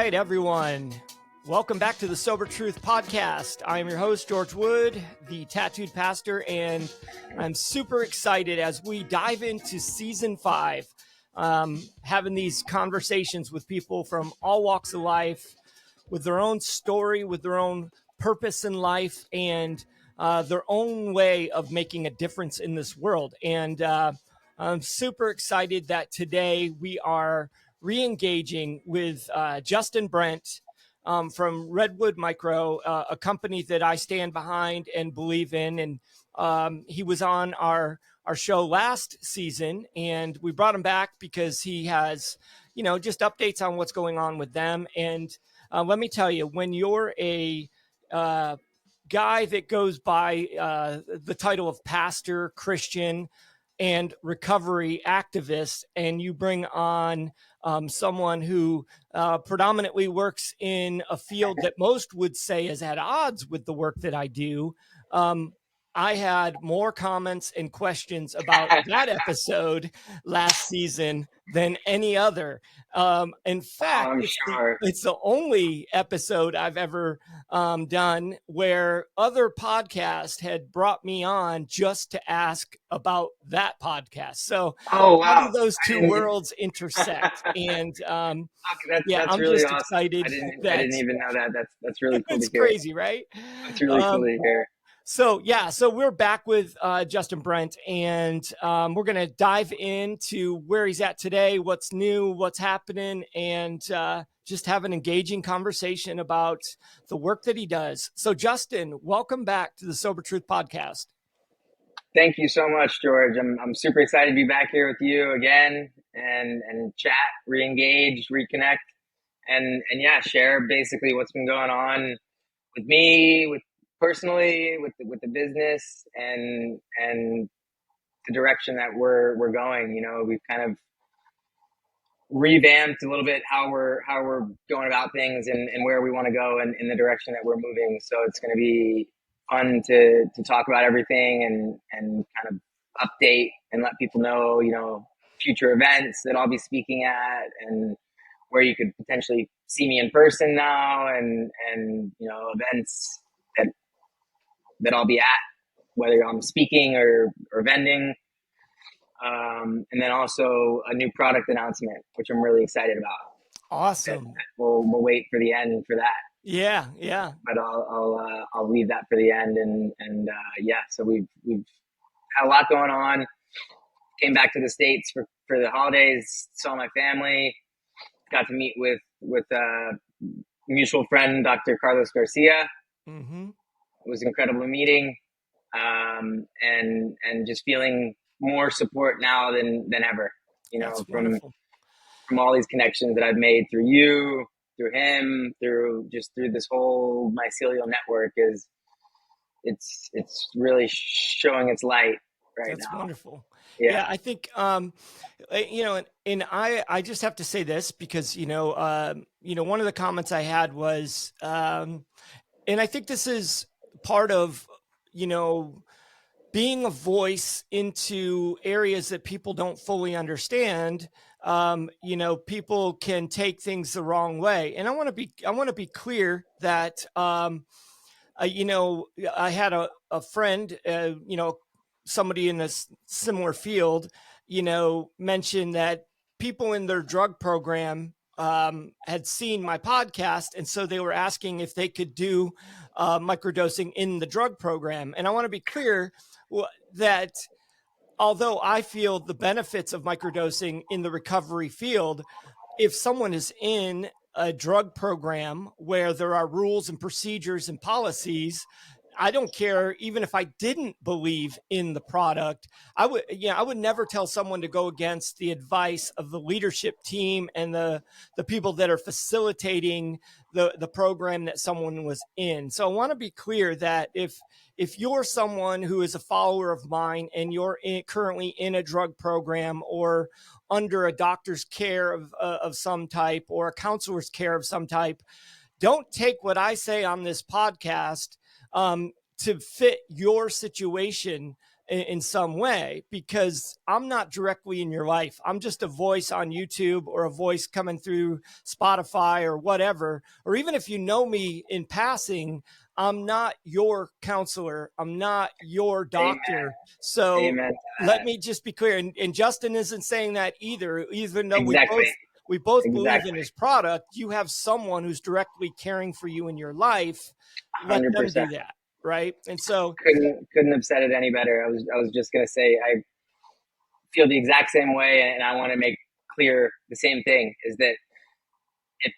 right, everyone. Welcome back to the Sober Truth Podcast. I am your host, George Wood, the tattooed pastor, and I'm super excited as we dive into season 5, having these conversations with people from all walks of life, with their own story, with their own purpose in life, and their own way of making a difference in this world. And I'm super excited that today we are re-engaging with Justin Brent from Redwood Micro, a company that I stand behind and believe in. And he was on our show last season, and we brought him back because he has, just updates on what's going on with them. And let me tell you, when you're a guy that goes by the title of pastor, Christian, and recovery activist, and you bring on someone who predominantly works in a field that most would say is at odds with the work that I do, I had more comments and questions about that episode last season than any other. In fact, it's the only episode I've ever done where other podcasts had brought me on just to ask about that podcast. So how do those two worlds intersect? And I'm really just awesome. Excited. I didn't even know that. That's really cool. It's crazy, right? It's really cool to hear. So we're back with Justin Brent, and we're going to dive into where he's at today, what's new, what's happening, and just have an engaging conversation about the work that he does. So Justin, welcome back to the Sober Truth Podcast. Thank you so much, George. I'm super excited to be back here with you again and chat, re-engage, reconnect, and share basically what's been going on with me, personally, with the business and the direction that we're going. We've kind of revamped a little bit how we're going about things and where we want to go and in the direction that we're moving. So it's going to be fun to talk about everything and kind of update and let people know, future events that I'll be speaking at and where you could potentially see me in person now and events that I'll be at, whether I'm speaking or vending. And then also a new product announcement, which I'm really excited about. Awesome. We'll wait for the end for that. Yeah. But I'll leave that for the end. And so we've had a lot going on. Came back to the States for the holidays, saw my family, got to meet with mutual friend, Dr. Carlos Garcia. Mm-hmm. It was incredible meeting, and just feeling more support now than ever, from all these connections that I've made through you, through him, through this whole mycelial network it's really showing its light right now. That's wonderful. Yeah, I think, and I just have to say this because, one of the comments I had was, and I think this is part of, being a voice into areas that people don't fully understand. People can take things the wrong way. And I want to be clear that, I had a friend, somebody in a similar field, mentioned that people in their drug program had seen my podcast. And so they were asking if they could do microdosing in the drug program. And I want to be clear that although I feel the benefits of microdosing in the recovery field, if someone is in a drug program where there are rules and procedures and policies, I don't care. Even if I didn't believe in the product, I would never tell someone to go against the advice of the leadership team and the people that are facilitating the program that someone was in. So I want to be clear that if you're someone who is a follower of mine and you're currently in a drug program or under a doctor's care of some type or a counselor's care of some type, don't take what I say on this podcast to fit your situation in some way, because I'm not directly in your life. I'm just a voice on YouTube or a voice coming through Spotify or whatever. Or even if you know me in passing, I'm not your counselor. I'm not your doctor. Amen. So Amen. let me just be clear. And Justin isn't saying that either, even though Exactly. we both believe in Exactly. his product. You have someone who's directly caring for you in your life. Let them 100%. do that. Right. And so Couldn't have said it any better. I was just gonna say I feel the exact same way, and I want to make clear the same thing, is that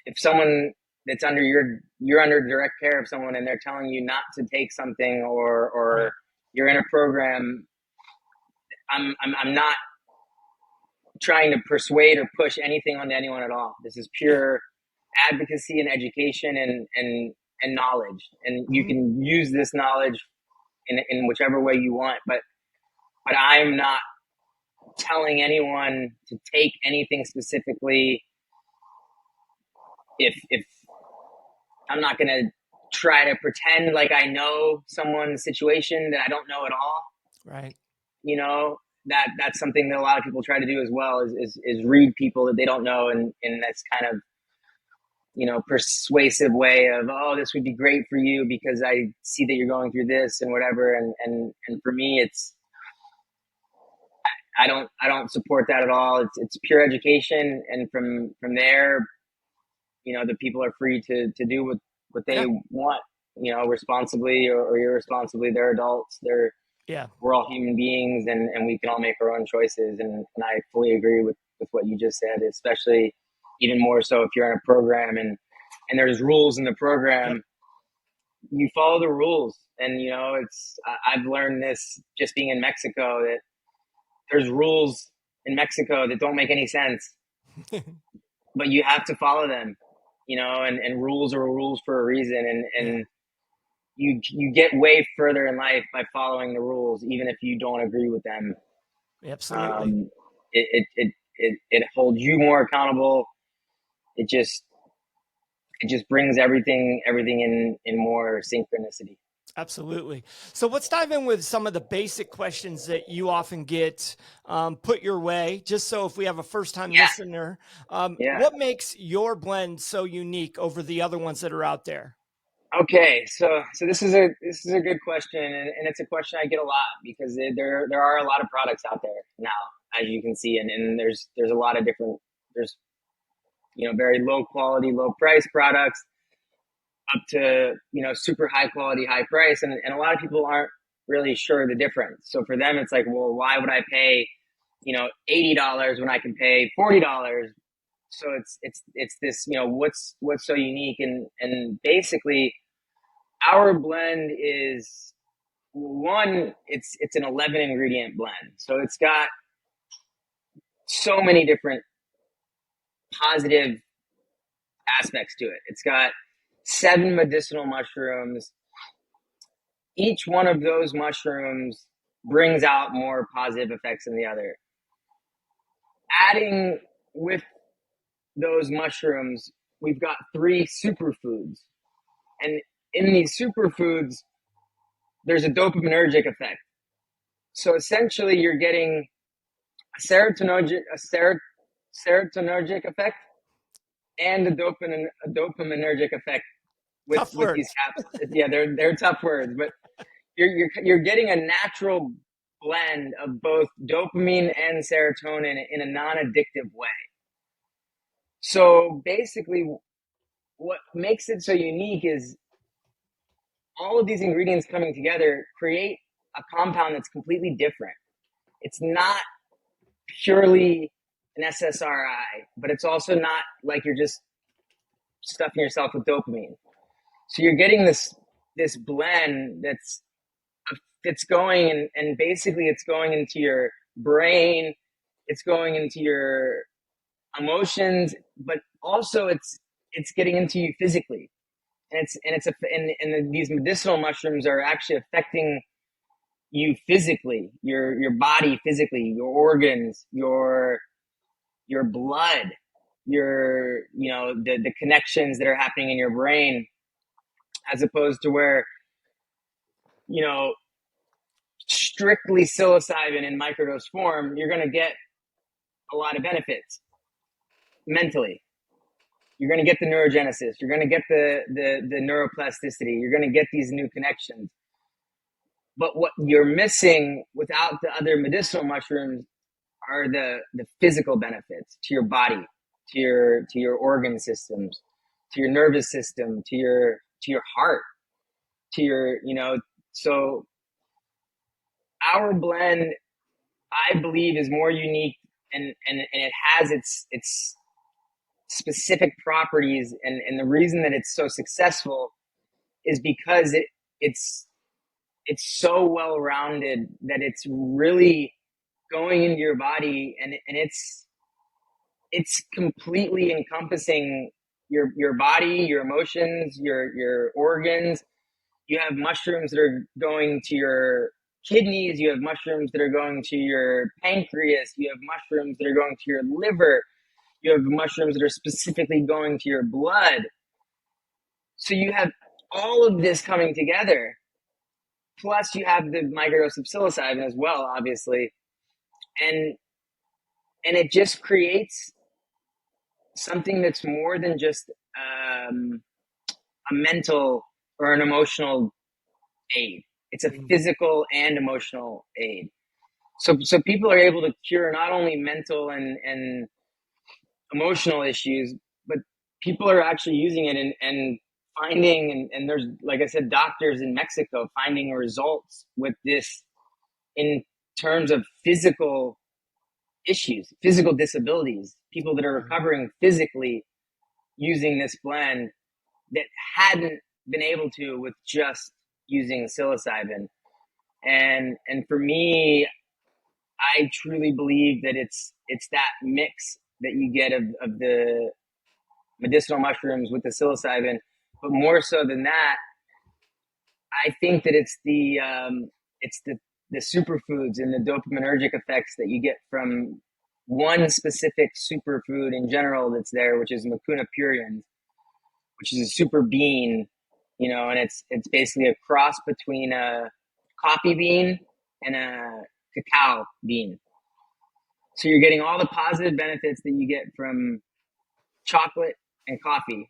if someone that's under you're under direct care of someone and they're telling you not to take something, or you're in a program, I'm not trying to persuade or push anything onto anyone at all. This is pure advocacy and education and knowledge, and you can use this knowledge in whichever way you want, but I'm not telling anyone to take anything specifically. If I'm not going to try to pretend like I know someone's situation that I don't know at all. right. You know, that's something that a lot of people try to do as well, is read people that they don't know, and that's kind of, you know, persuasive way of, oh, this would be great for you because I see that you're going through this and whatever. And for me, it's, I don't support that at all. It's pure education. And from there, you know, the people are free to do what they want, you know, responsibly or irresponsibly. They're adults. We're all human beings, and we can all make our own choices. And I fully agree with what you just said, especially even more so if you're in a program and there's rules in the program, you follow the rules. And, you know, I've learned this just being in Mexico, that there's rules in Mexico that don't make any sense, but you have to follow them, you know, and rules are rules for a reason. And you get way further in life by following the rules, even if you don't agree with them. Absolutely. It holds you more accountable. It just brings everything in more synchronicity. Absolutely. So let's dive in with some of the basic questions that you often get put your way, just so if we have a first-time listener, what makes your blend so unique over the other ones that are out there? Okay, so this is a good question, and it's a question I get a lot, because there are a lot of products out there now, as you can see, and there's a lot of different, there's, you know, very low quality, low price products, up to, you know, super high quality, high price, and a lot of people aren't really sure the difference. So for them, it's like, well, why would I pay, you know, $80 when I can pay $40? So it's this, you know, what's so unique, and basically our blend is one, it's an 11 ingredient blend. So it's got so many different positive aspects to it. It's got 7 medicinal mushrooms. Each one of those mushrooms brings out more positive effects than the other. Adding with those mushrooms, we've got 3 superfoods. And in these superfoods, there's a dopaminergic effect. So essentially, you're getting a serotonergic effect and a dopaminergic effect with these capsules. Yeah, they're tough words, but you're getting a natural blend of both dopamine and serotonin in a non-addictive way. So basically, what makes it so unique is all of these ingredients coming together create a compound that's completely different. It's not purely an SSRI, but it's also not like you're just stuffing yourself with dopamine. So you're getting this blend that's going, and basically it's going into your brain, it's going into your emotions, but also it's getting into you physically. And these medicinal mushrooms are actually affecting you physically, your body physically, your organs, your blood, your, you know, the connections that are happening in your brain, as opposed to where, you know, strictly psilocybin in microdose form, you're going to get a lot of benefits mentally. You're going to get the neurogenesis. You're going to get the neuroplasticity. You're going to get these new connections. But what you're missing without the other medicinal mushrooms are the physical benefits to your body, to your organ systems, to your nervous system, to your heart, to your, so our blend, I believe, is more unique, and it has its specific properties, and the reason that it's so successful is because it's so well rounded that it's really going into your body, and it's completely encompassing your body, your emotions, your organs. You have mushrooms that are going to your kidneys, you have mushrooms that are going to your pancreas, you have mushrooms that are going to your liver, you have mushrooms that are specifically going to your blood. So you have all of this coming together. Plus you have the microdose of psilocybin as well, obviously. And it just creates something that's more than just a mental or an emotional aid. It's a physical and emotional aid. So people are able to cure not only mental and emotional issues, but people are actually using it and finding, and there's, like I said, doctors in Mexico finding results with this in terms of physical issues, physical disabilities, people that are recovering physically using this blend that hadn't been able to with just using psilocybin. And for me, I truly believe that it's that mix that you get of the medicinal mushrooms with the psilocybin, but more so than that, I think that it's the superfoods and the dopaminergic effects that you get from one specific superfood in general that's there, which is Mucuna pruriens, which is a super bean, and it's basically a cross between a coffee bean and a cacao bean. So you're getting all the positive benefits that you get from chocolate and coffee,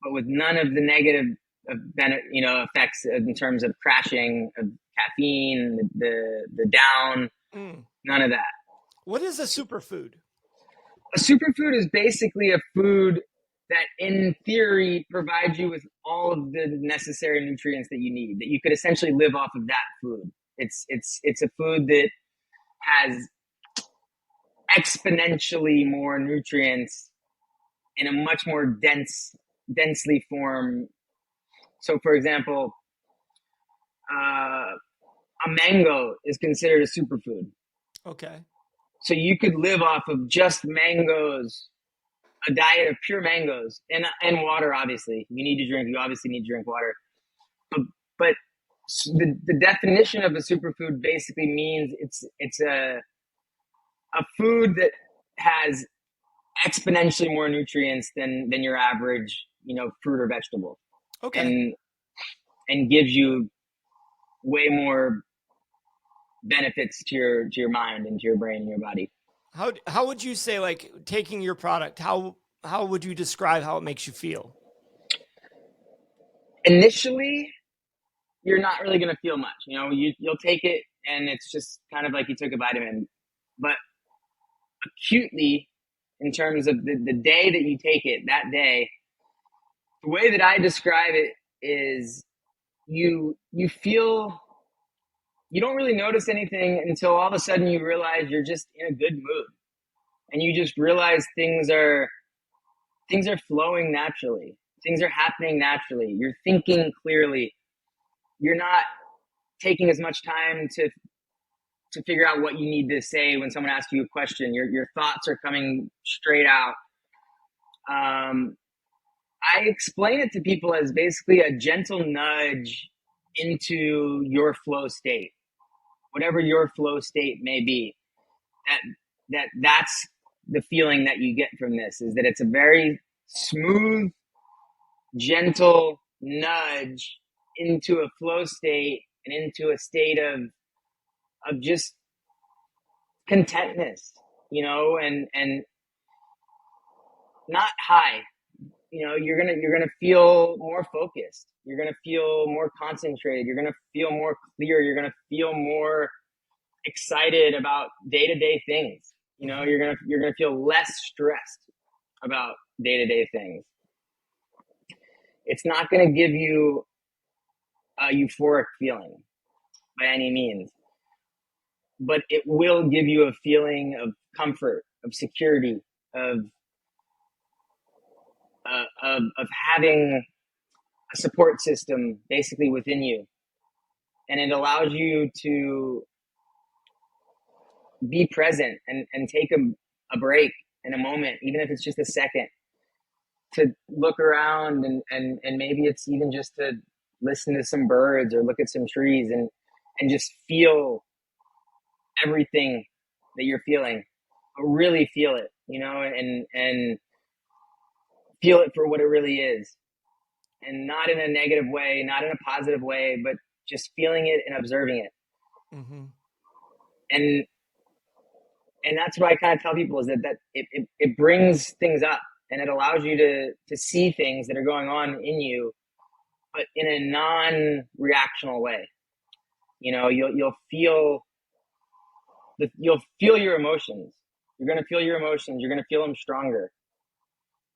but with none of the negative effects in terms of crashing of caffeine, the down, none of that. What is a superfood? A superfood is basically a food that in theory provides you with all of the necessary nutrients that you need, that you could essentially live off of that food. It's a food that has exponentially more nutrients in a much more densely formed. So for example, a mango is considered a superfood. Okay. So you could live off of just mangoes, a diet of pure mangoes, and water. Obviously, you obviously need to drink water. But the definition of a superfood basically means it's a food that has exponentially more nutrients than your average, fruit or vegetable. Okay. And gives you way more benefits to your mind and to your brain and your body. How would you say, like, taking your product, how would you describe how it makes you feel? Initially, you're not really going to feel much. You'll take it and it's just kind of like you took a vitamin. But acutely, in terms of the day that you take it, that day, the way that I describe it is you feel, you don't really notice anything until all of a sudden you realize you're just in a good mood. And you just realize things are flowing naturally. Things are happening naturally. You're thinking clearly. You're not taking as much time to figure out what you need to say when someone asks you a question. Your thoughts are coming straight out. I explain it to people as basically a gentle nudge into your flow state, whatever your flow state may be. That's the feeling that you get from this, is that it's a very smooth, gentle nudge into a flow state and into a state of of just contentness, and not high. You're gonna feel more focused. You're gonna feel more concentrated. You're gonna feel more clear. You're gonna feel more excited about day-to-day things. You're gonna feel less stressed about day-to-day things. It's not gonna give you a euphoric feeling by any means, but it will give you a feeling of comfort, of security, of having a support system basically within you, and it allows you to be present and take a break in a moment, even if it's just a second, to look around and maybe it's even just to listen to some birds or look at some trees and just feel everything that you're feeling, but really feel it, and feel it for what it really is, and not in a negative way, not in a positive way, but just feeling it and observing it. Mm-hmm. And that's what I kind of tell people, is that it brings things up, and it allows you to see things that are going on in you, but in a non-reactional way. You'll feel your emotions. You're going to feel your emotions. You're going to feel them stronger,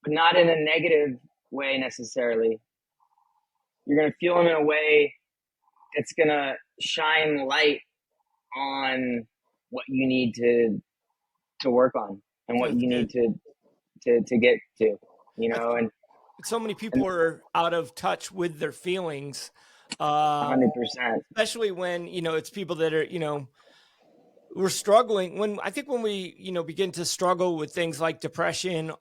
but not in a negative way necessarily. You're going to feel them in a way that's going to shine light on what you need to work on and what you need to get to, and so many people are out of touch with their feelings. 100%. Especially when, it's people that are, we're struggling when we, begin to struggle with things like depression,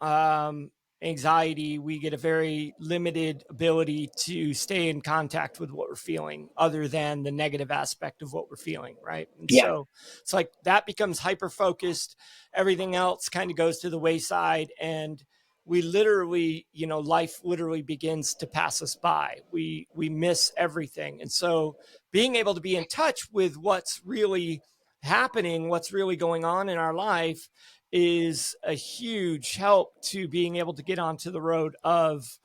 anxiety, we get a very limited ability to stay in contact with what we're feeling other than the negative aspect of what we're feeling. Right. And so it's like that becomes hyper focused. Everything else kind of goes to the wayside, and we literally, life literally begins to pass us by. We miss everything. And so being able to be in touch with what's really happening, what's really going on in our life, is a huge help to being able to get onto the road of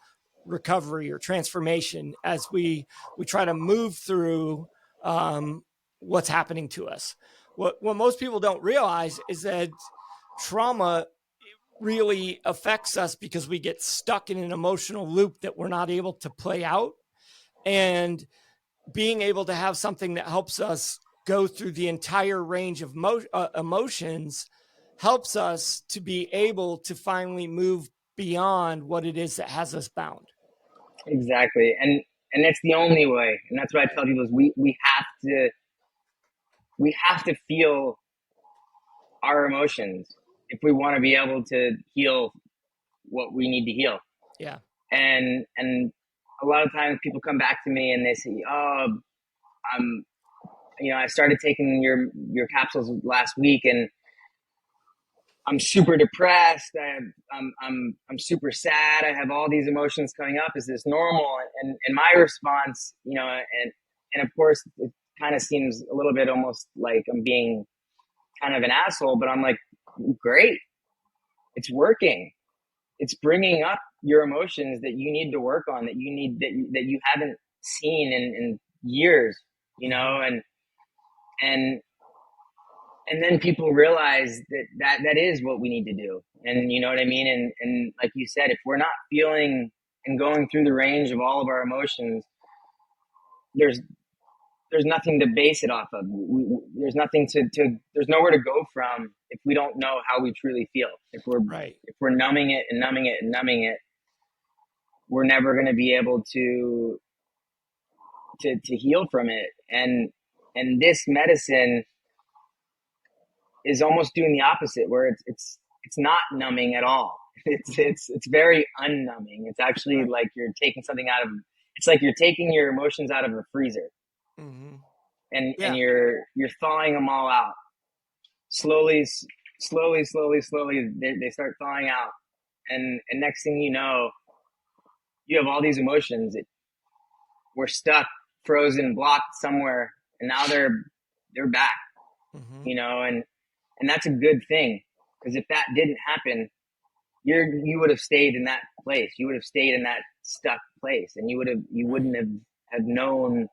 recovery or transformation as we try to move through what's happening to us. What most people don't realize is that trauma really affects us because we get stuck in an emotional loop that we're not able to play out. And being able to have something that helps us go through the entire range of emotions helps us to be able to finally move beyond what it is that has us bound. Exactly. And that's the only way. And that's what I tell people, is we have to feel our emotions if we want to be able to heal what we need to heal. Yeah. And a lot of times people come back to me and they say, "Oh, I started taking your capsules last week, and I'm super depressed. I'm super sad. I have all these emotions coming up. Is this normal?" And my response, and of course, it kind of seems a little bit almost like I'm being kind of an asshole, but I'm like, great, it's working. It's bringing up your emotions that you need to work on, that you haven't seen in years, and then people realize that is what we need to do. And you know what I mean? And like you said, if we're not feeling and going through the range of all of our emotions, there's nothing to base it off of. There's nothing there's nowhere to go from if we don't know how we truly feel. If we're numbing it and numbing it and numbing it, we're never going to be able to heal from it. And this medicine is almost doing the opposite, where it's not numbing at all. It's very unnumbing. It's actually like you're taking something out of. It's like you're taking your emotions out of a freezer, and you're thawing them all out slowly. They start thawing out, and next thing you know, you have all these emotions that were stuck, frozen, blocked somewhere, and now they're back. you know, and that's a good thing, because if that didn't happen, you would have stayed in that place. You would have stayed in that stuck place, and you wouldn't have known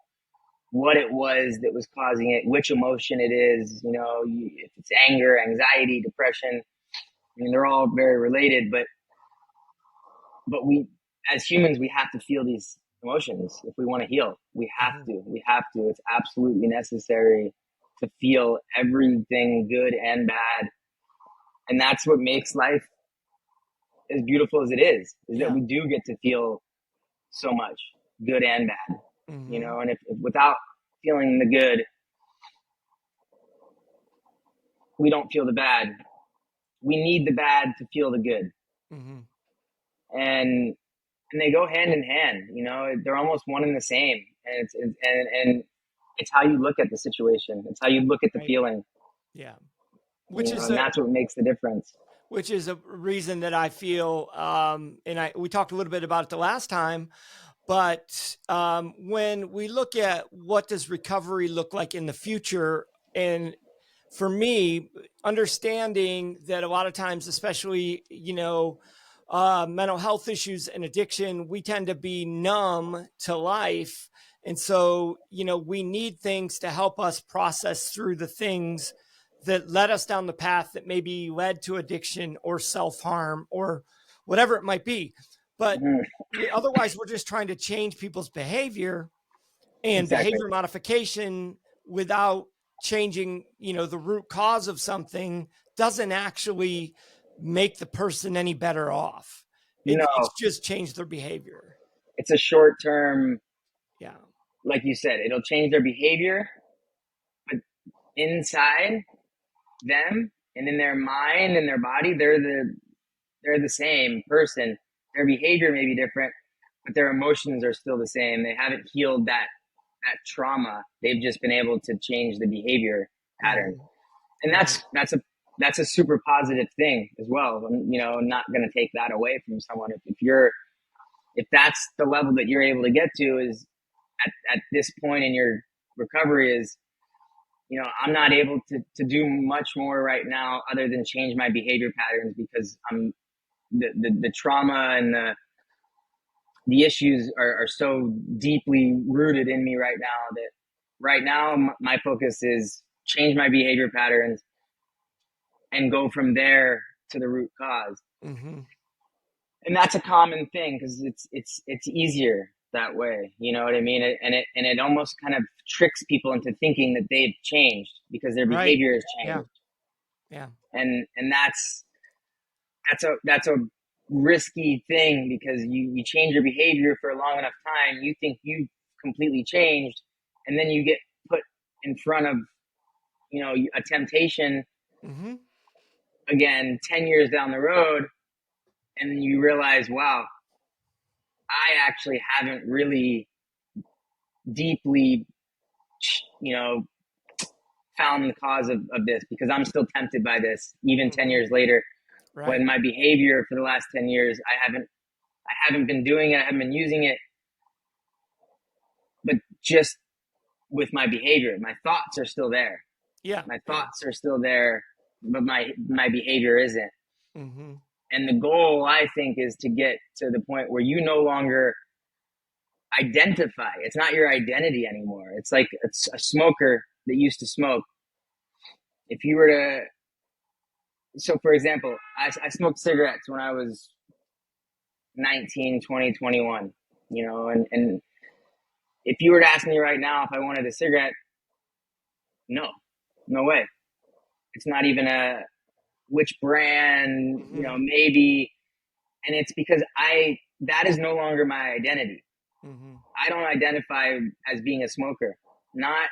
what it was that was causing it, which emotion it is, you know, if it's anger, anxiety, depression. I mean, they're all very related, but we, as humans, we have to feel these emotions if we want to heal. We have to. It's absolutely necessary to feel everything, good and bad. And that's what makes life as beautiful as it is that we do get to feel so much, good and bad, you know, and if without feeling the good, we don't feel the bad. We need the bad to feel the good. And they go hand in hand, you know, they're almost one and the same. And it's how you look at the situation. It's how you look at the feeling. Yeah. And that's what makes the difference. Which is a reason that I feel, we talked a little bit about it the last time, but when we look at what does recovery look like in the future, and for me, understanding that a lot of times, especially, you know, mental health issues and addiction, we tend to be numb to life. And so, you know, we need things to help us process through the things that led us down the path that maybe led to addiction or self-harm or whatever it might be. But otherwise, we're just trying to change people's behavior, and behavior modification without changing, you know, the root cause of something doesn't actually make the person any better off. It's just changed their behavior. It's a short term. Yeah. Like you said, it'll change their behavior, but inside them and in their mind and their body, they're the same person. Their behavior may be different, but their emotions are still the same. They haven't healed that trauma. They've just been able to change the behavior pattern. And that's a super positive thing as well. You know, I'm not going to take that away from someone. If that's the level that you're able to get to, is at this point in your recovery, is, you know, I'm not able to do much more right now other than change my behavior patterns, because I'm the trauma and the issues are so deeply rooted in me right now, that right now my focus is change my behavior patterns and go from there to the root cause. And that's a common thing, because it's easier that way, you know what I mean? And it almost kind of tricks people into thinking that they've changed because their behavior has changed. Yeah. And that's a risky thing, because you change your behavior for a long enough time, you think you've completely changed, and then you get put in front of, you know, a temptation again 10 years down the road, and you realize, wow, I actually haven't really deeply, you know, found the cause of this, because I'm still tempted by this even 10 years later. When my behavior for the last 10 years, I haven't been doing it, I haven't been using it, but just with my behavior, my thoughts are still there. My thoughts are still there, but my behavior isn't. And the goal, I think, is to get to the point where you no longer identify. It's not your identity anymore. It's like a smoker that used to smoke. If you were to, so for example, I smoked cigarettes when I was 19, 20, 21, you know, and if you were to ask me right now if I wanted a cigarette, no way. It's not even which brand, you know, maybe. And it's because that is no longer my identity. I don't identify as being a smoker. Not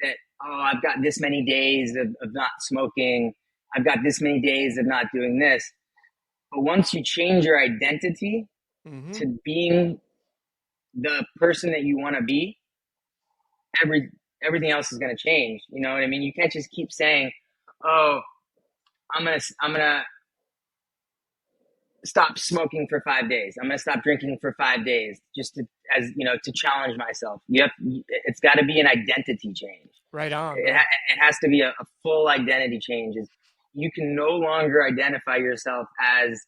that, oh, I've got this many days of not smoking. I've got this many days of not doing this. But once you change your identity to being the person that you want to be, everything else is going to change. You know what I mean? You can't just keep saying, oh, I'm gonna stop smoking for 5 days. I'm going to stop drinking for 5 days, just to challenge myself. It's got to be an identity change. Right on. It has to be a full identity change. You can no longer identify yourself as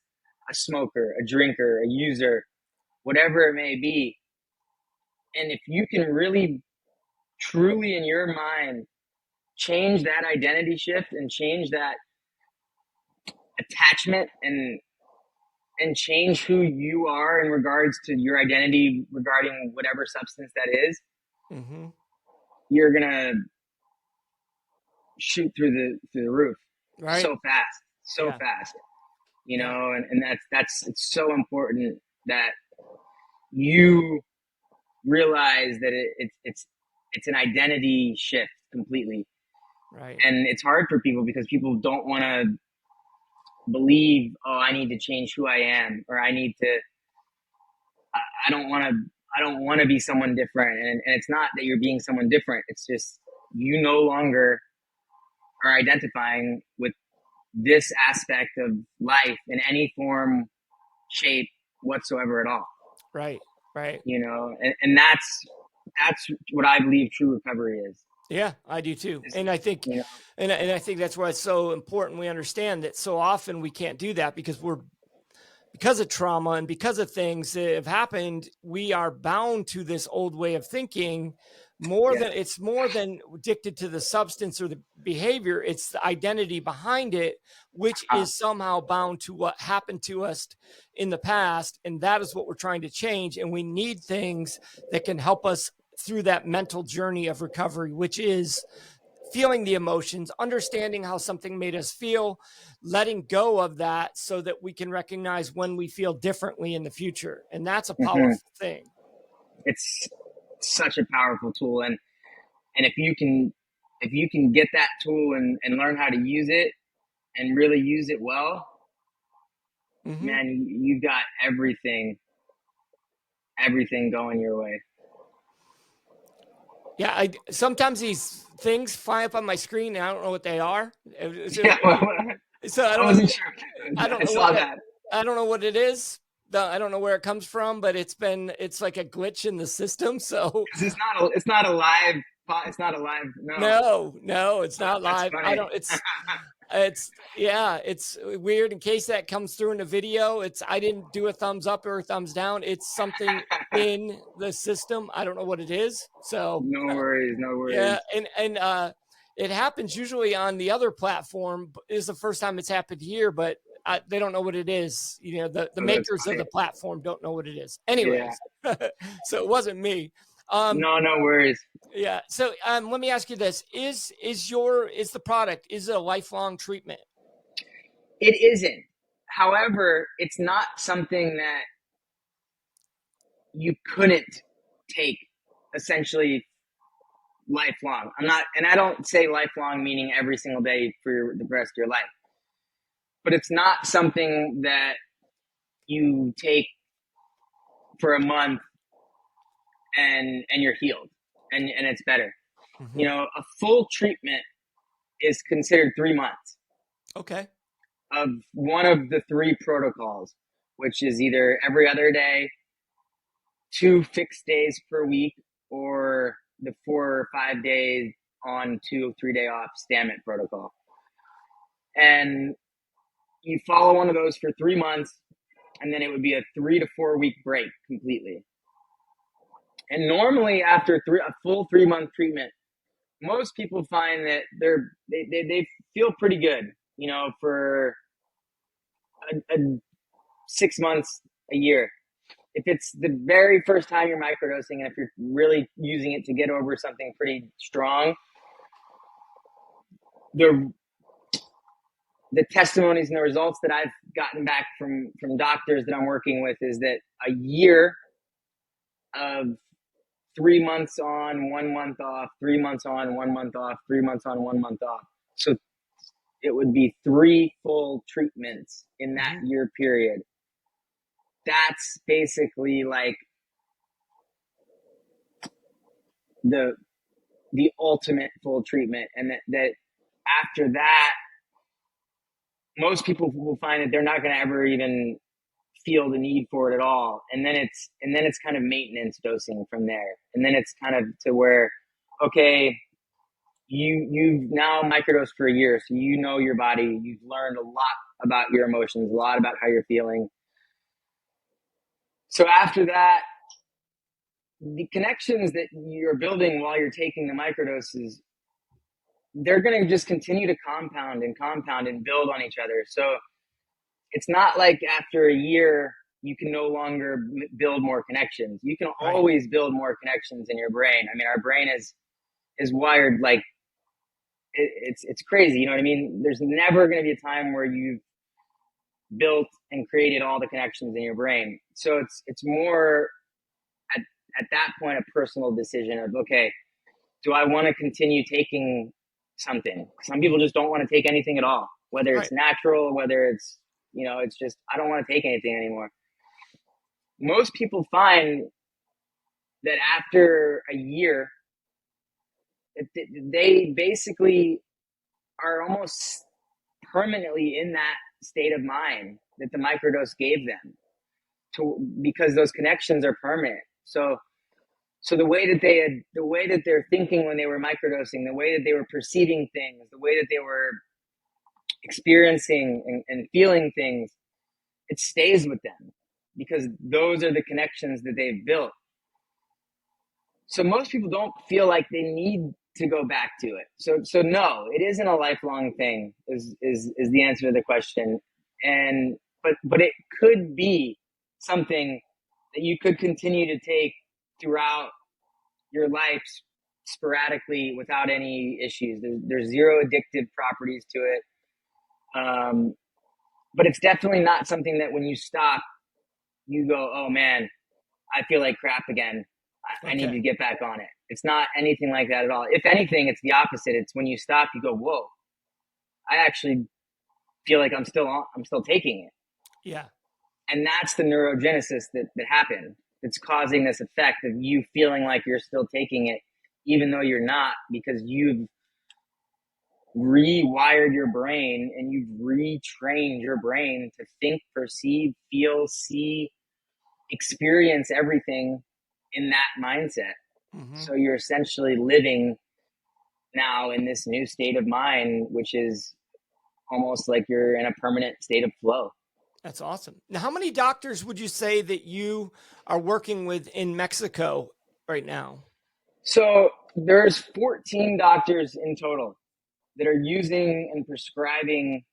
a smoker, a drinker, a user, whatever it may be. And if you can really, truly in your mind, change that identity shift and change that attachment and change who you are in regards to your identity regarding whatever substance that is, you're going to shoot through the roof so fast, and it's so important that you realize that it's an identity shift completely. Right. And it's hard for people because people don't want to believe, oh, I need to change who I am, or I don't want to be someone different. And it's not that you're being someone different. It's just, you no longer are identifying with this aspect of life in any form, shape whatsoever at all. Right. And that's what I believe true recovery is. Yeah, I do too. And I think, and I think that's why it's so important. We understand that so often we can't do that because of trauma and because of things that have happened, we are bound to this old way of thinking it's more than addicted to the substance or the behavior. It's the identity behind it, which is somehow bound to what happened to us in the past. And that is what we're trying to change. And we need things that can help us through that mental journey of recovery, which is feeling the emotions, understanding how something made us feel, letting go of that so that we can recognize when we feel differently in the future. And that's a powerful thing. It's such a powerful tool. And if you can get that tool and learn how to use it and really use it well, man, you've got everything going your way. Yeah, sometimes these things fly up on my screen and I don't know what they are. So I wasn't sure. I don't know what it is. I don't know where it comes from, but it's like a glitch in the system. So it's not a live. It's not a live. No, it's not live. It's weird. In case that comes through in the video, I didn't do a thumbs up or a thumbs down. It's something in the system. I don't know what it is. So no worries. Yeah, and it happens usually on the other platform. It's the first time it's happened here, but they don't know what it is. The makers of the platform don't know what it is. Anyways, so it wasn't me. No worries. Yeah. So let me ask you this: is the product, is it a lifelong treatment? It isn't. However, it's not something that you couldn't take essentially lifelong. I don't say lifelong meaning every single day for the rest of your life. But it's not something that you take for a month and you're healed and it's better. A full treatment is considered 3 months. Okay. Of one of the 3 protocols, which is either every other day, 2 fixed days per week, or the 4 or 5 days on 2 or 3 day off Stammet protocol. And you follow one of those for 3 months, and then it would be a 3 to 4 week break completely. And normally after a full 3 month treatment, most people find that they feel pretty good, for a 6 months, a year. If it's the very first time you're microdosing, and if you're really using it to get over something pretty strong, the testimonies and the results that I've gotten back from doctors that I'm working with is that a year of 3 months on, 1 month off, 3 months on, 1 month off, 3 months on, 1 month off. So it would be 3 full treatments in that year period. That's basically like the ultimate full treatment. And that after that, most people will find that they're not going to ever even feel the need for it at all. And then it's kind of maintenance dosing from there. And then it's kind of to where, okay, you've now microdosed for a year, so you know your body, you've learned a lot about your emotions, a lot about how you're feeling. So after that, the connections that you're building while you're taking the microdoses, they're going to just continue to compound and build on each other. So it's not like after a year you can no longer build more connections. You can always build more connections in your brain. I mean, our brain is wired like it's crazy. You know what I mean? There's never going to be a time where you've built and created all the connections in your brain. So it's more at that point a personal decision of, okay, do I want to continue taking something? Some people just don't want to take anything at all, whether it's natural, whether it's, it's just, I don't want to take anything anymore. Most people find that after a year, they basically are almost permanently in that state of mind that the microdose gave them, because those connections are permanent. So the way that they're thinking when they were microdosing, the way that they were perceiving things, the way that they were experiencing and feeling things, it stays with them because those are the connections that they've built. So most people don't feel like they need to go back to it. So no, it isn't a lifelong thing is the answer to the question. But it could be something that you could continue to take throughout your life sporadically without any issues. There's zero addictive properties to it. But it's definitely not something that when you stop, you go, oh man, I feel like crap again. I need to get back on it. It's not anything like that at all. If anything, it's the opposite. It's when you stop, you go, whoa, I actually feel like I'm still taking it. Yeah. And that's the neurogenesis that happened. It's causing this effect of you feeling like you're still taking it, even though you're not, because you've rewired your brain and you've retrained your brain to think, perceive, feel, see, experience everything in that mindset. Mm-hmm. So you're essentially living now in this new state of mind, which is almost like you're in a permanent state of flow. That's awesome. Now, how many doctors would you say that you are working with in Mexico right now? So there's 14 doctors in total that are using and prescribing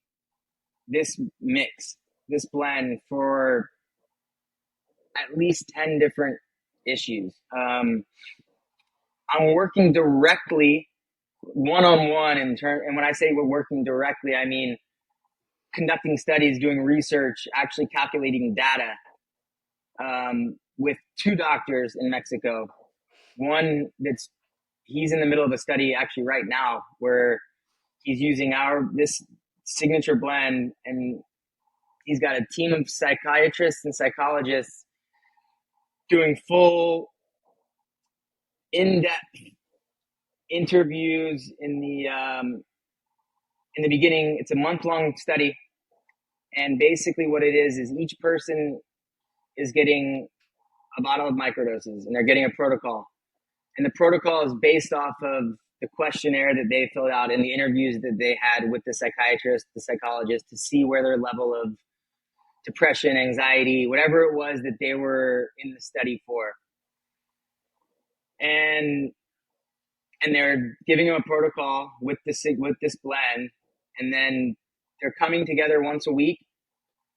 this mix, this blend for at least 10 different issues. I'm working directly one-on-one and when I say we're working directly, I mean conducting studies, doing research, actually calculating data with 2 doctors in Mexico. One he's in the middle of a study actually right now where he's using this signature blend, and he's got a team of psychiatrists and psychologists doing full in-depth interviews in the beginning. It's a month-long study, and basically what it is each person is getting a bottle of microdoses, and they're getting a protocol, and the protocol is based off of the questionnaire that they filled out in the interviews that they had with the psychiatrist, the psychologist, to see where their level of depression, anxiety, whatever it was that they were in the study for. And they're giving them a protocol with this blend, and then they're coming together once a week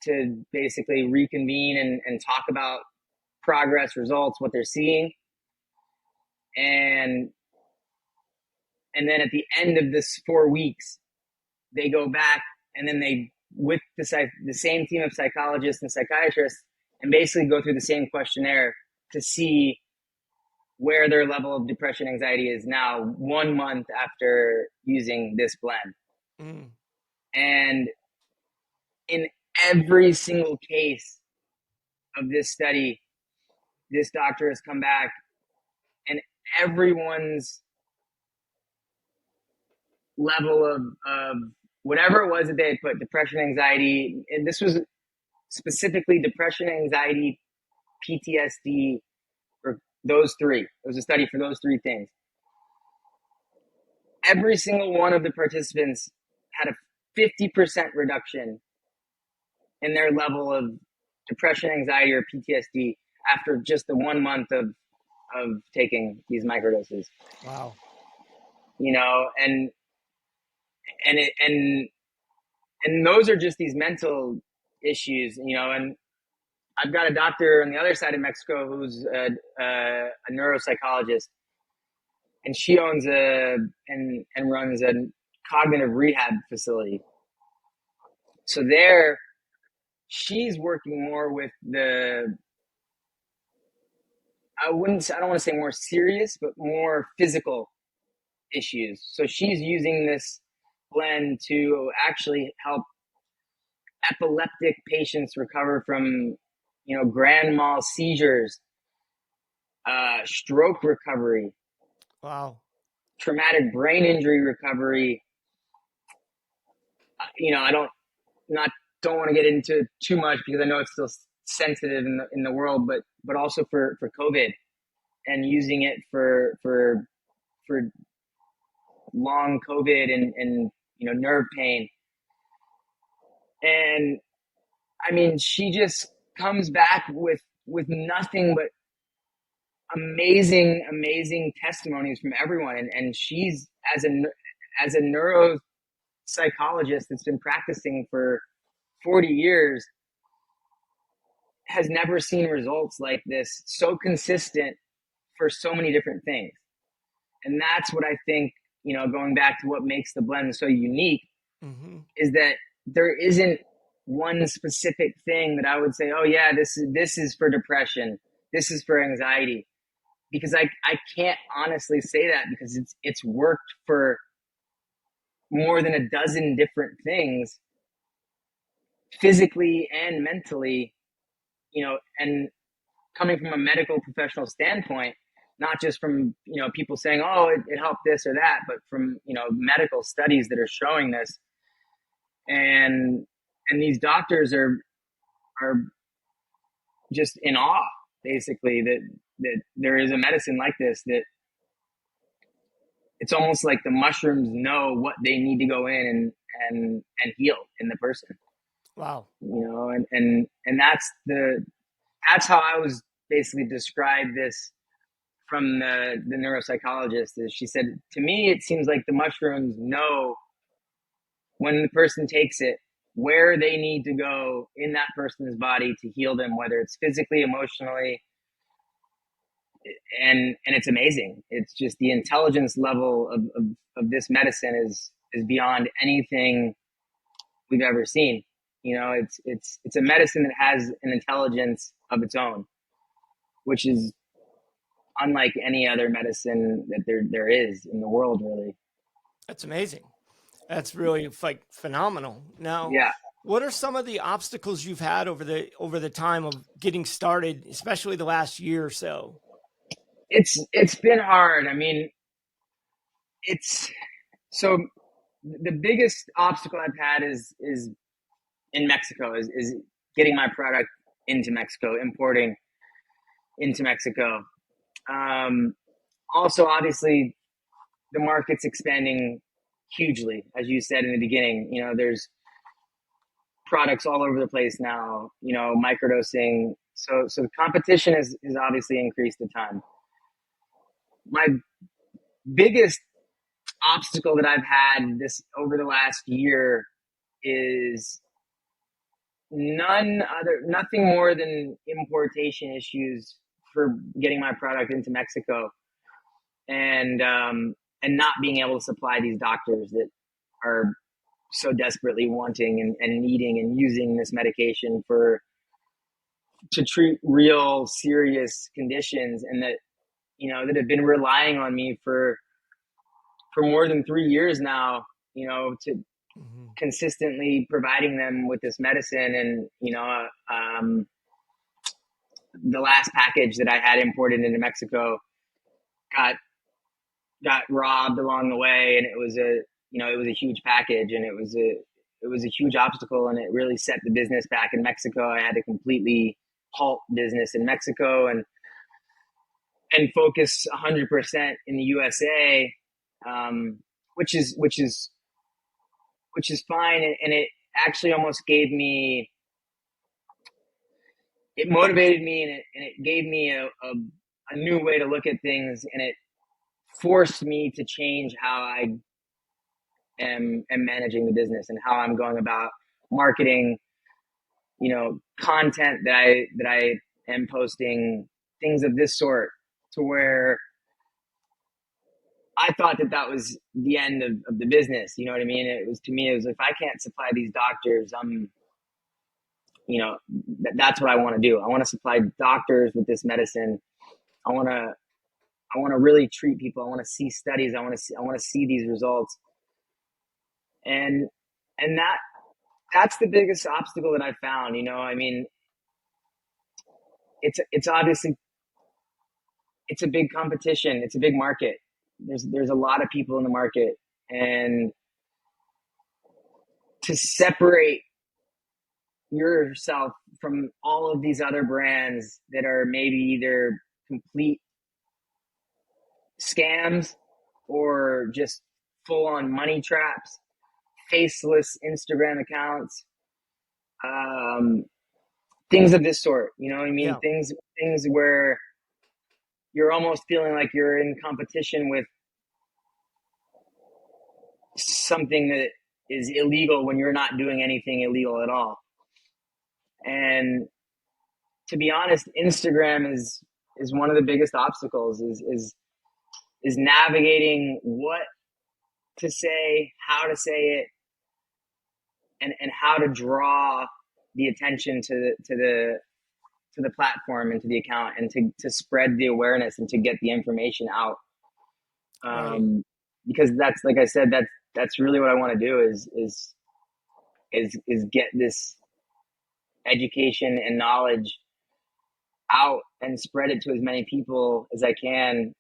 to basically reconvene and talk about progress, results, what they're seeing. And then at the end of this 4 weeks, they go back, and then they, with the same team of psychologists and psychiatrists, and basically go through the same questionnaire to see where their level of depression, anxiety is now 1 month after using this blend. Mm. And in every single case of this study, this doctor has come back, and everyone's level of whatever it was that they had put, depression, anxiety, and this was specifically depression, anxiety, PTSD, or those three. It was a study for those three things. Every single one of the participants had a 50% reduction in their level of depression, anxiety, or PTSD after just the 1 month of taking these microdoses. Wow. You know, and those are just these mental issues, you know, and I've got a doctor on the other side of Mexico who's a neuropsychologist, and she owns and runs a cognitive rehab facility. So there, she's working more with I don't want to say more serious, but more physical issues. So she's using this blend to actually help epileptic patients recover from, you know, grand mal seizures, stroke recovery, Wow. traumatic brain injury recovery. You know, I don't want to get into too much because I know it's still sensitive in the world, but also for COVID, and using it for long COVID and you know, nerve pain. And I mean, she just comes back with nothing but amazing testimonies from everyone. And she's, as a neuropsychologist that's been practicing for 40 years, has never seen results like this so consistent for so many different things. And that's what I think, you know, going back to what makes the blend so unique, is that there isn't one specific thing that I would say, oh yeah, this is for depression, this is for anxiety, because I can't honestly say that, because it's worked for more than a dozen different things, physically and mentally, you know, and coming from a medical professional standpoint, not just from, you know, people saying, oh, it helped this or that, but from, you know, medical studies that are showing this. And these doctors are just in awe, basically, that there is a medicine like this, that it's almost like the mushrooms know what they need to go in and heal in the person. Wow. You know, and that's how I was basically described this from the neuropsychologist. Is she said, to me, it seems like the mushrooms know when the person takes it, where they need to go in that person's body to heal them, whether it's physically, emotionally. And it's amazing. It's just the intelligence level of this medicine is beyond anything we've ever seen. You know, it's a medicine that has an intelligence of its own, which is unlike any other medicine that there is in the world, really. That's amazing. That's really like phenomenal. Now, Yeah. what are some of the obstacles you've had over the time of getting started, especially the last year or so? It's been hard. I mean, so the biggest obstacle I've had is in Mexico, is getting my product into Mexico, importing into Mexico. Also, obviously, the market's expanding hugely, as you said in the beginning. You know, there's products all over the place now, you know, microdosing. So the competition has obviously increased a ton. My biggest obstacle that I've had over the last year is nothing more than importation issues for getting my product into Mexico, and not being able to supply these doctors that are so desperately wanting and needing and using this medication to treat real serious conditions, and that, you know, that have been relying on me for more than 3 years now, you know, to consistently providing them with this medicine. And, you know, the last package that I had imported into Mexico got robbed along the way, and it was a huge package, and it was it was a huge obstacle, and it really set the business back in Mexico. I had to completely halt business in Mexico and focus 100% in the USA, which is fine. And it actually almost gave me, it motivated me, and it gave me a new way to look at things, and it forced me to change how I am managing the business and how I'm going about marketing, content that I am posting, things of this sort, to where I thought that was the end of the business. You know what I mean? It was, to me, it was, if I can't supply these doctors, that's what I want to do. I want to supply doctors with this medicine. I want to really treat people. I want to see studies. I want to see these results. And that's the biggest obstacle that I found. I mean, it's obviously, it's a big competition. It's a big market. There's a lot of people in the market, and to separate yourself from all of these other brands that are maybe either complete scams or just full on money traps, faceless Instagram accounts, things of this sort. You know what I mean? Yeah. Things where you're almost feeling like you're in competition with something that is illegal when you're not doing anything illegal at all. And to be honest, Instagram is one of the biggest obstacles, is navigating what to say, how to say it, and how to draw the attention to the platform and to the account, and to spread the awareness and to get the information out. Right. Because that's, like I said, that's really what I want to do, is get this education and knowledge out and spread it to as many people as I can,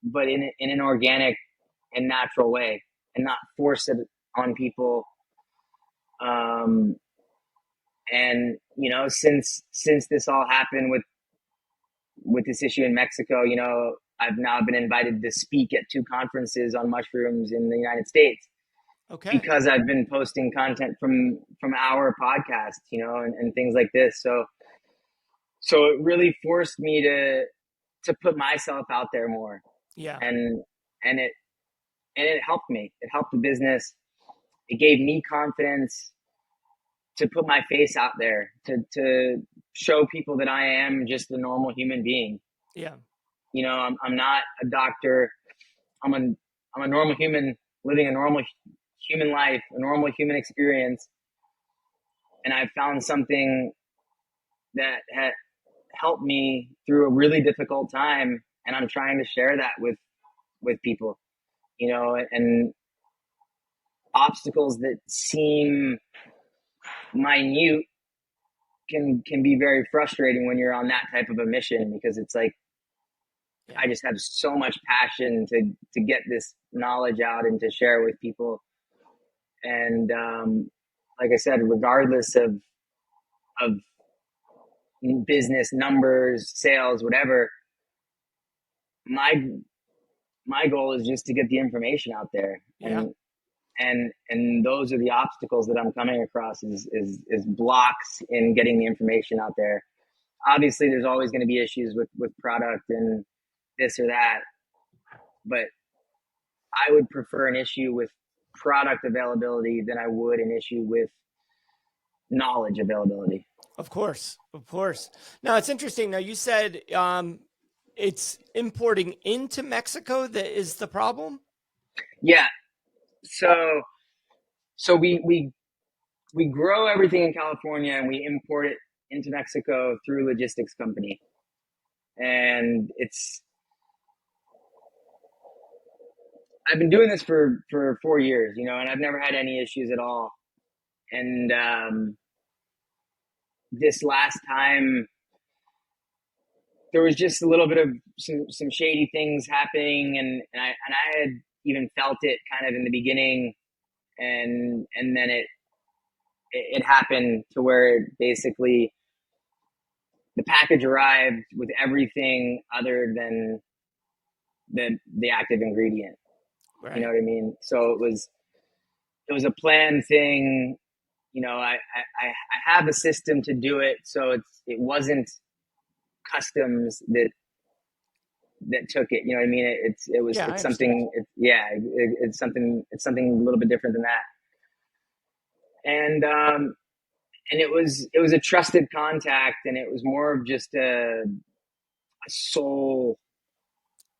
but in an organic and natural way, and not force it on people. And since this all happened with this issue in Mexico, I've now been invited to speak at 2 conferences on mushrooms in the United States. Okay. Because I've been posting content from our podcast, and things like this. So it really forced me to put myself out there more. Yeah. And it helped me. It helped the business. It gave me confidence to put my face out there, to show people that I am just a normal human being. Yeah. I'm not a doctor. I'm a normal human living a normal human life, a normal human experience. And I found something that had helped me through a really difficult time. And I'm trying to share that with people, and obstacles that seem minute can be very frustrating when you're on that type of a mission, because it's like, Yeah. I just have so much passion to get this knowledge out and to share with people. And like I said, regardless of business numbers, sales, whatever, my goal is just to get the information out there. Yeah. And those are the obstacles that I'm coming across, is blocks in getting the information out there. Obviously, there's always going to be issues with product and this or that, but I would prefer an issue with product availability than I would an issue with knowledge availability. Of course. Now, it's interesting. Now, you said it's importing into Mexico that is the problem? Yeah. So we grow everything in California, and we import it into Mexico through a logistics company. And I've been doing this for 4 years, and I've never had any issues at all. And this last time, there was just a little bit of some shady things happening, and I had even felt it kind of in the beginning, and then it happened to where basically the package arrived with everything other than the active ingredient. Right. You know what I mean? So it was a planned thing. You know, I have a system to do it, so it wasn't customs that took it. You know what I mean? Yeah, I It's understand. something. It's something a little bit different than that. And it was a trusted contact, and it was more of just a soul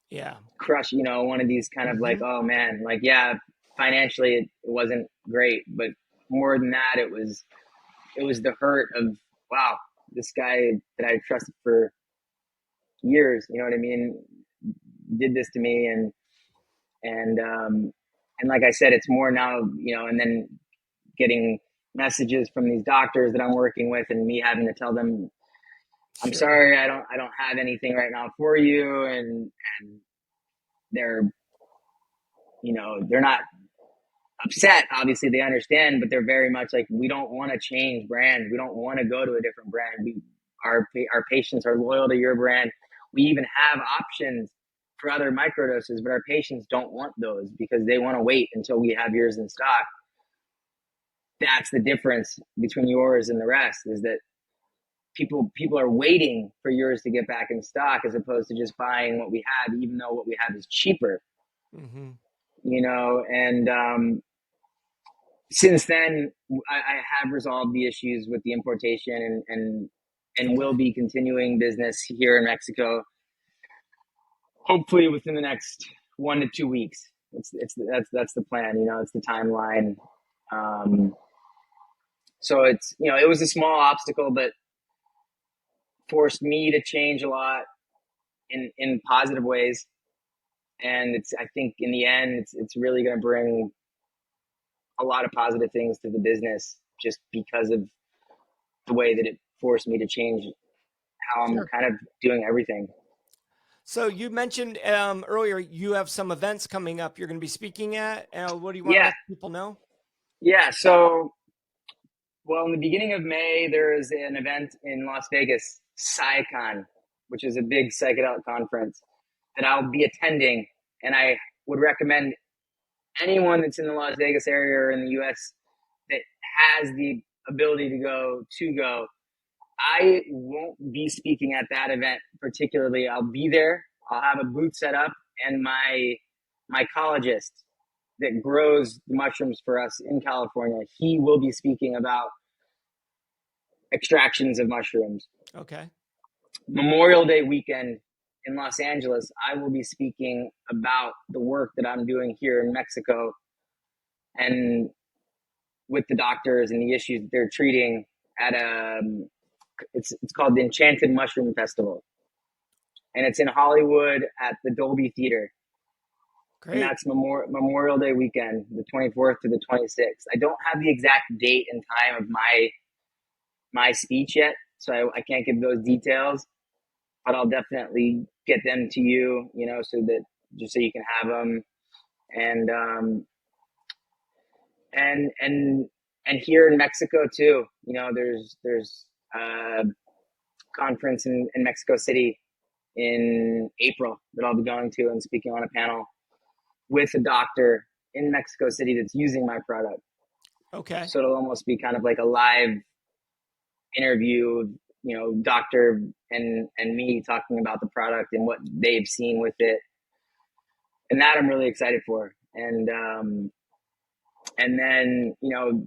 Yeah. crush. You know, one of these kind of like, Mm-hmm. oh man, like yeah, financially it wasn't great, but more than that, it was the hurt of wow, this guy that I trusted for years. You know what I mean? Did this to me, and like I said, it's more now. You know, and then getting messages from these doctors that I'm working with, and me having to tell them, I'm Sure. sorry, I don't have anything right now for you, and they're, you know, they're not upset. Obviously, they understand, but they're very much like, we don't want to change brands. We don't want to go to a different brand. Our patients are loyal to your brand. We even have options for other microdoses, but our patients don't want those because they want to wait until we have yours in stock. That's the difference between yours and the rest, is that people are waiting for yours to get back in stock as opposed to just buying what we have, even though what we have is cheaper. Mm-hmm. You know, and since then I have resolved the issues with the importation, and Okay. will be continuing business here in Mexico, hopefully within the next 1 to 2 weeks. That's the plan. You know, it's the timeline. Um, so it's, you know, it was a small obstacle, but forced me to change a lot in positive ways. And it's, I think in the end, it's really going to bring a lot of positive things to the business, just because of the way that it forced me to change how I'm Sure. kind of doing everything. So you mentioned earlier you have some events coming up you're going to be speaking at. What do you want to Yeah. let people know? Yeah. So, well, in the beginning of May, there is an event in Las Vegas, SciCon, which is a big psychedelic conference that I'll be attending. And I would recommend anyone that's in the Las Vegas area or in the US that has the ability to go. I won't be speaking at that event particularly. I'll be there. I'll have a booth set up, and my mycologist that grows the mushrooms for us in California, he will be speaking about extractions of mushrooms. Okay. Memorial Day weekend in Los Angeles, I will be speaking about the work that I'm doing here in Mexico and with the doctors and the issues that they're treating at it's called the Enchanted Mushroom Festival, and it's in Hollywood at the Dolby Theater. And Great. that's Memorial Day weekend, the 24th to the 26th. I don't have the exact date and time of my speech yet, so I can't give those details, but I'll definitely get them to you, you know, so that just so you can have them. And and here in Mexico too, you know, there's a conference in Mexico City in April that I'll be going to and speaking on a panel with a doctor in Mexico City that's using my product. Okay. So it'll almost be kind of like a live interview, you know, doctor and me talking about the product and what they've seen with it. And that I'm really excited for. And then, you know,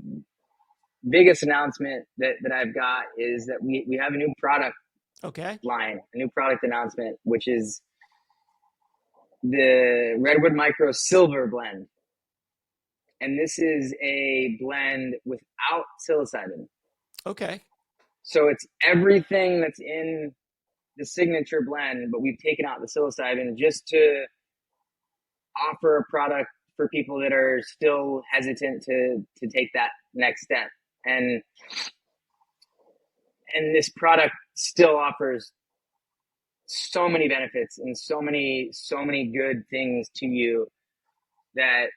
biggest announcement that I've got is that we have a new product Okay. line, a new product announcement, which is the Redwood Micro Silver Blend. And this is a blend without psilocybin. Okay. So it's everything that's in the signature blend, but we've taken out the psilocybin just to offer a product for people that are still hesitant to take that next step. And this product still offers so many benefits and so many good things to you that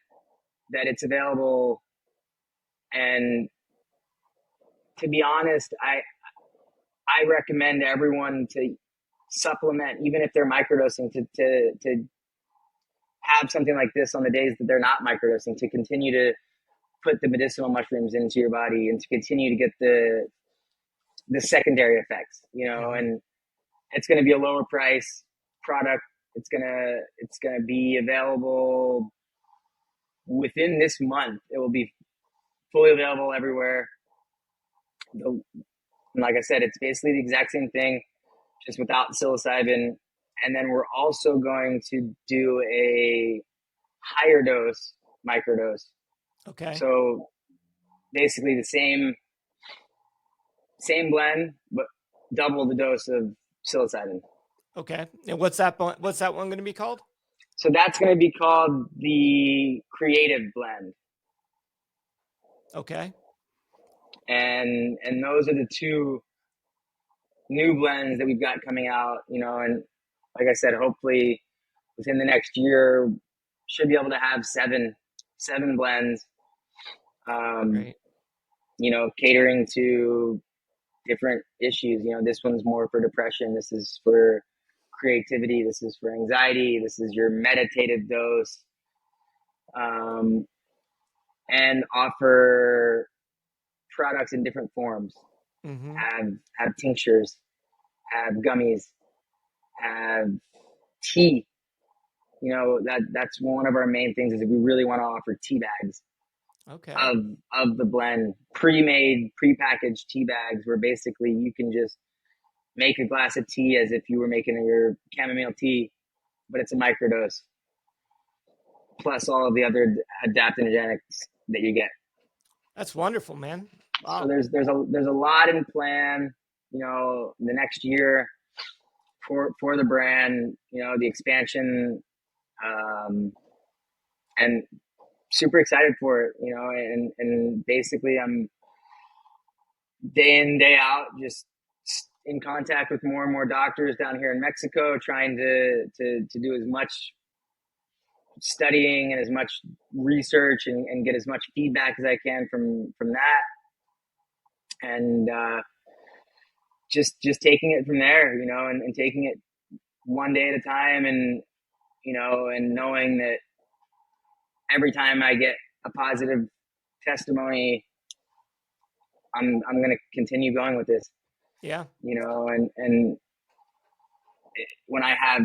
it's available, and to be honest, I recommend everyone to supplement, even if they're microdosing, to have something like this on the days that they're not microdosing, to continue to put the medicinal mushrooms into your body and to continue to get the secondary effects, and it's going to be a lower price product. It's going to be available within this month. It will be fully available everywhere. Like I said, it's basically the exact same thing, just without psilocybin. And then we're also going to do a higher dose microdose. Okay. So basically the same blend, but double the dose of psilocybin. Okay. And what's that one going to be called? So that's going to be called the Creative Blend. Okay. And those are the two new blends that we've got coming out, and like I said, hopefully within the next year, should be able to have seven blends, Great. Catering to different issues. This one's more for depression. This is for creativity. This is for anxiety. This is your meditative dose. And offer products in different forms. Mm-hmm. Have tinctures, have gummies, have tea. That's one of our main things, is that we really want to offer tea bags. Okay. Of the blend, pre-made, pre-packaged tea bags, where basically you can just make a glass of tea as if you were making your chamomile tea, but it's a microdose, plus all of the other adaptogenics that you get. That's wonderful, man. Wow. So there's a lot in plan, the next year for the brand, the expansion, and super excited for it, and basically I'm day in, day out, just in contact with more and more doctors down here in Mexico, trying to do as much studying and as much research and get as much feedback as I can from that. And just taking it from there, and taking it one day at a time, and and knowing that every time I get a positive testimony, I'm going to continue going with this. Yeah. And when I have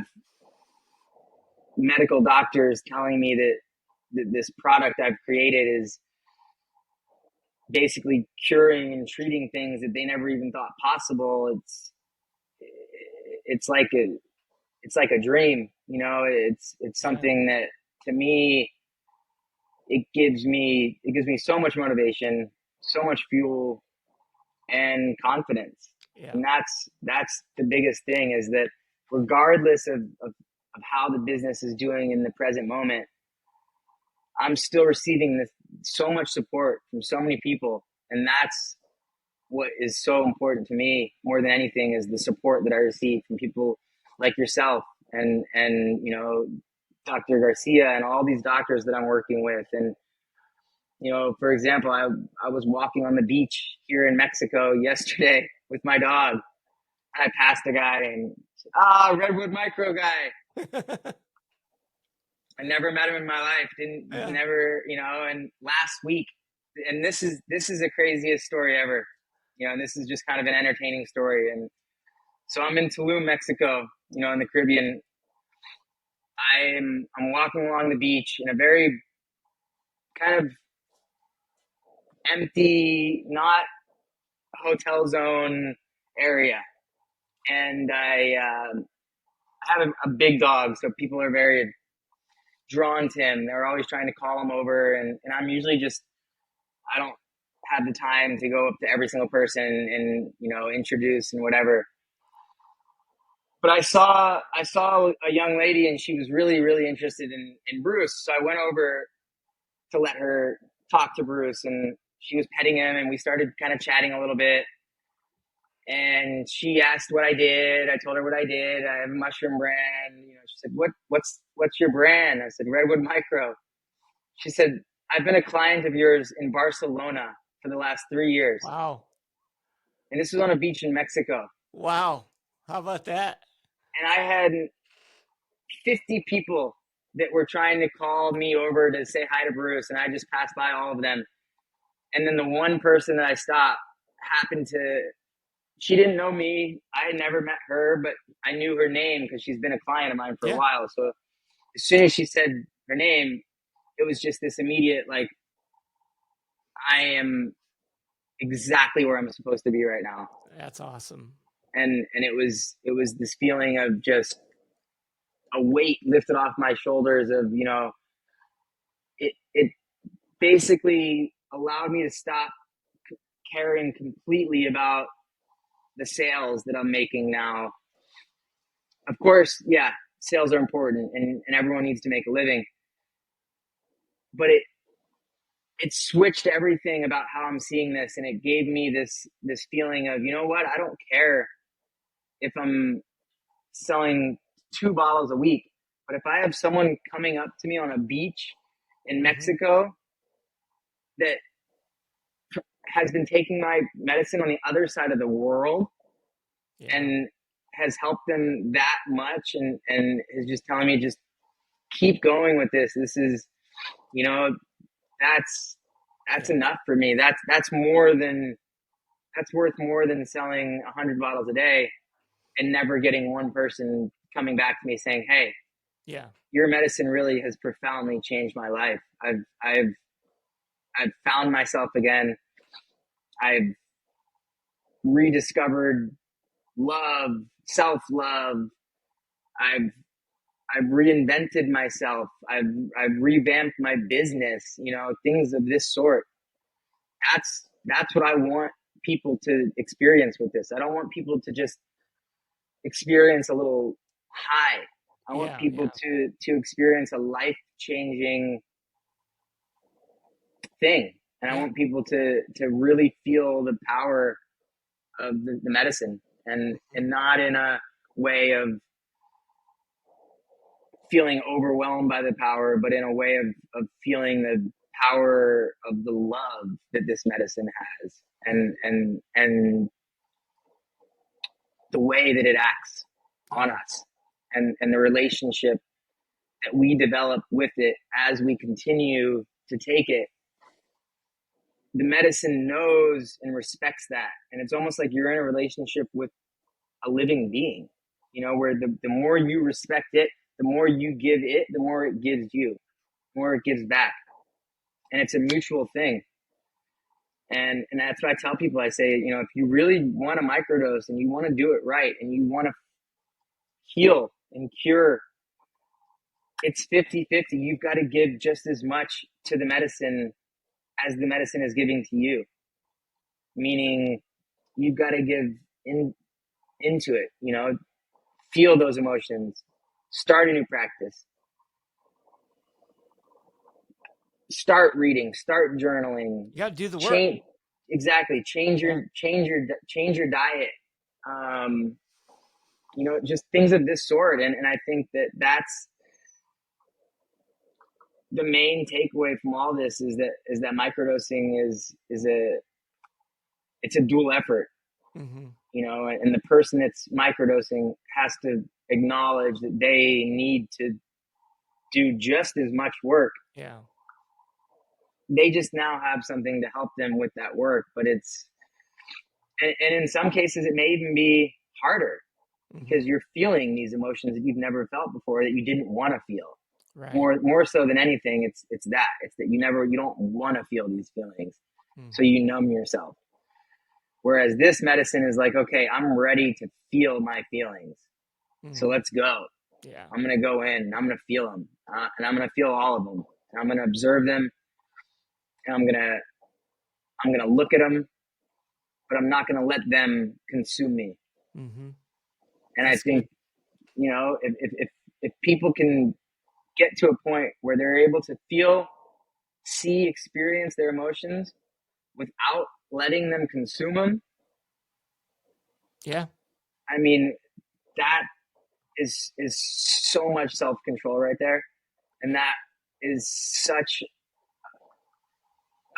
medical doctors telling me that this product I've created is basically curing and treating things that they never even thought possible, it's like a dream. It's something that, to me, it gives me so much motivation, so much fuel, and confidence. Yeah. And that's the biggest thing, is that regardless of how the business is doing in the present moment, I'm still receiving so much support from so many people. And that's what is so important to me more than anything, is the support that I receive from people like yourself and Dr. Garcia and all these doctors that I'm working with. And, for example, I was walking on the beach here in Mexico yesterday with my dog. I passed a guy and Redwood Micro guy. I never met him in my life. Never, and last week, and this is the craziest story ever, and this is just kind of an entertaining story. And so I'm in Tulum, Mexico, in the Caribbean. I'm walking along the beach in a very kind of empty, not hotel zone area. And I have a big dog, so people are very drawn to him. They're always trying to call him over, and I'm usually I don't have the time to go up to every single person and introduce and whatever. But I saw a young lady, and she was really, really interested in Bruce. So I went over to let her talk to Bruce, and she was petting him, and we started kind of chatting a little bit. And she asked what I did. I told her what I did. I have a mushroom brand. She said, what's your brand? I said, Redwood Micro. She said, I've been a client of yours in Barcelona for the last 3 years. Wow. And this was on a beach in Mexico. Wow. How about that? And I had 50 people that were trying to call me over to say hi to Bruce, and I just passed by all of them. And then the one person that I stopped happened to, she didn't know me. I had never met her, but I knew her name because she's been a client of mine for a while. So as soon as she said her name, it was just this immediate, like, I am exactly where I'm supposed to be right now. That's awesome. And it was this feeling of just a weight lifted off my shoulders of, you know, it basically allowed me to stop caring completely about the sales that I'm making now. Of course, yeah, sales are important and everyone needs to make a living. But it switched everything about how I'm seeing this, and it gave me this feeling of, you know what, I don't care if I'm selling 2 bottles a week, but if I have someone coming up to me on a beach in Mexico that has been taking my medicine on the other side of the world and has helped them that much, and is just telling me, just keep going with this. This is, you know, that's enough for me. That's worth more than selling 100 bottles a day and never getting one person coming back to me saying, hey, your medicine really has profoundly changed my life. I've found myself again. I've rediscovered love, self-love. I've reinvented myself. I've revamped my business, you know, things of this sort. That's what I want people to experience with this. I don't want people to just experience a little high. I want people to experience a life-changing thing. And I want people to really feel the power of the medicine, and not in a way of feeling overwhelmed by the power, but in a way of feeling the power of the love that this medicine has, and the way that it acts on us, and the relationship that we develop with it as we continue to take it. The medicine knows and respects that. And it's almost like you're in a relationship with a living being, you know, where the more you respect it, the more you give it, the more it gives you, the more it gives back. And it's a mutual thing. And that's what I tell people. I say, you know, if you really want to microdose and you want to do it right and you want to heal and cure, it's 50-50. You've got to give just as much to the medicine as the medicine is giving to you. Meaning you've got to give into it, you know, feel those emotions, start a new practice, start reading, start journaling. You got to do the work. Exactly. Change your diet. You know, just things of this sort. And I think that's the main takeaway from all this, is that microdosing it's a dual effort. You know, and the person that's microdosing has to acknowledge that they need to do just as much work. Yeah. They just now have something to help them with that work, but and in some cases it may even be harder because you're feeling these emotions that you've never felt before, that you didn't want to feel. Right. More so than anything, it's that you don't want to feel these feelings. So you numb yourself. Whereas this medicine is like, okay, I'm ready to feel my feelings. So let's go. Yeah. I'm going to go in and I'm going to feel them. And I'm going to feel all of them. And I'm going to observe them. And I'm going to look at them, but I'm not going to let them consume me. And I think, you know, if people can get to a point where they're able to feel, see, experience their emotions without letting them consume them. Yeah. I mean, that is so much self-control right there. And that is such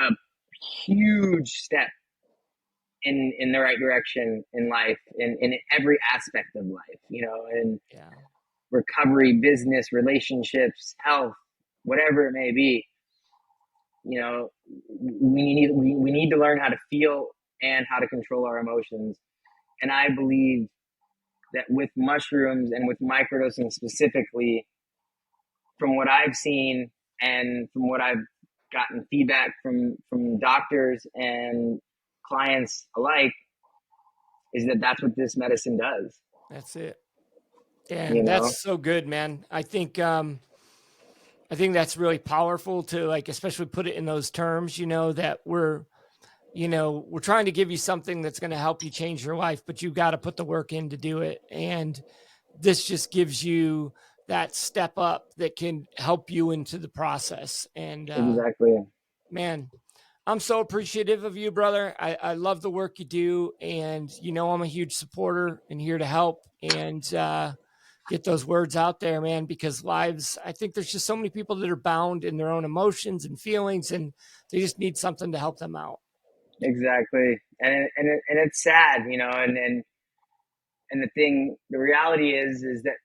a huge step in the right direction in life, in every aspect of life, and Yeah. recovery, business, relationships, health, whatever it may be. We need to learn how to feel and how to control our emotions. And I believe that with mushrooms and with microdosing specifically, from what I've seen and from what I've gotten feedback from doctors and clients alike, is that that's what this medicine does. That's it. You And know, that's so good, man. I think that's really powerful to, like, especially put it in those terms, that we're trying to give you something that's going to help you change your life, but you got to put the work in to do it. And this just gives you that step up that can help you into the process. And exactly. man, I'm so appreciative of you, brother. I love the work you do. And, I'm a huge supporter and here to help and get those words out there, man, because I think there's just so many people that are bound in their own emotions and feelings, and they just need something to help them out. Exactly. And it's sad, and the reality is that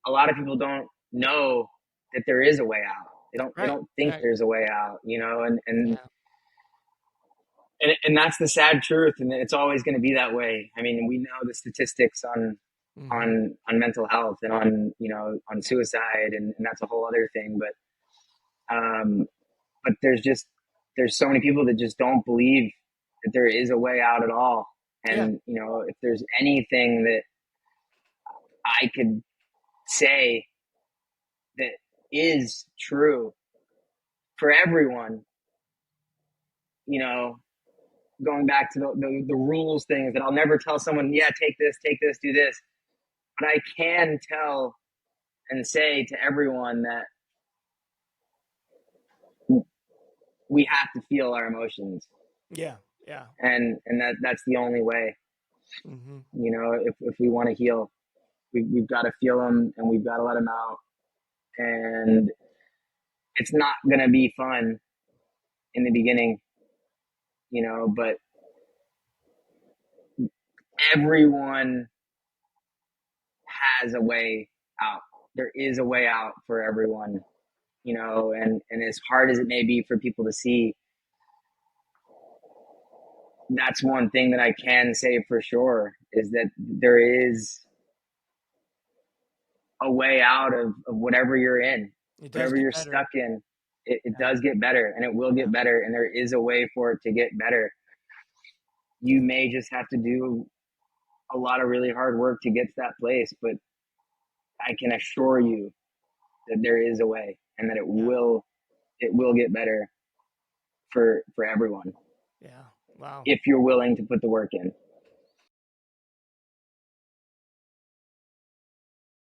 a lot of people don't know that there is a way out. They Right. don't think Right. there's a way out, Yeah. and that's the sad truth. And it's always going to be that way. I mean, we know the statistics on, Mm-hmm. on mental health and on suicide, and that's a whole other thing. But there's so many people that just don't believe that there is a way out at all. Yeah. And, if there's anything that I could say that is true for everyone, going back to the rules thing, is that I'll never tell someone, yeah, take this, do this. But I can tell and say to everyone that we have to feel our emotions. Yeah. Yeah. And that's the only way. Mm-hmm. If we want to heal, we've got to feel them, and we've got to let them out. And it's not going to be fun in the beginning, but everyone has a way out. There is a way out for everyone, and as hard as it may be for people to see, that's one thing that I can say for sure, is that there is a way out of whatever you're in, It does whatever get you're better. stuck in. It Yeah. does get better, and it will get better, and there is a way for it to get better. You may just have to do a lot of really hard work to get to that place, but I can assure you that there is a way, and that it will get better for everyone. Yeah. Wow. If you're willing to put the work in.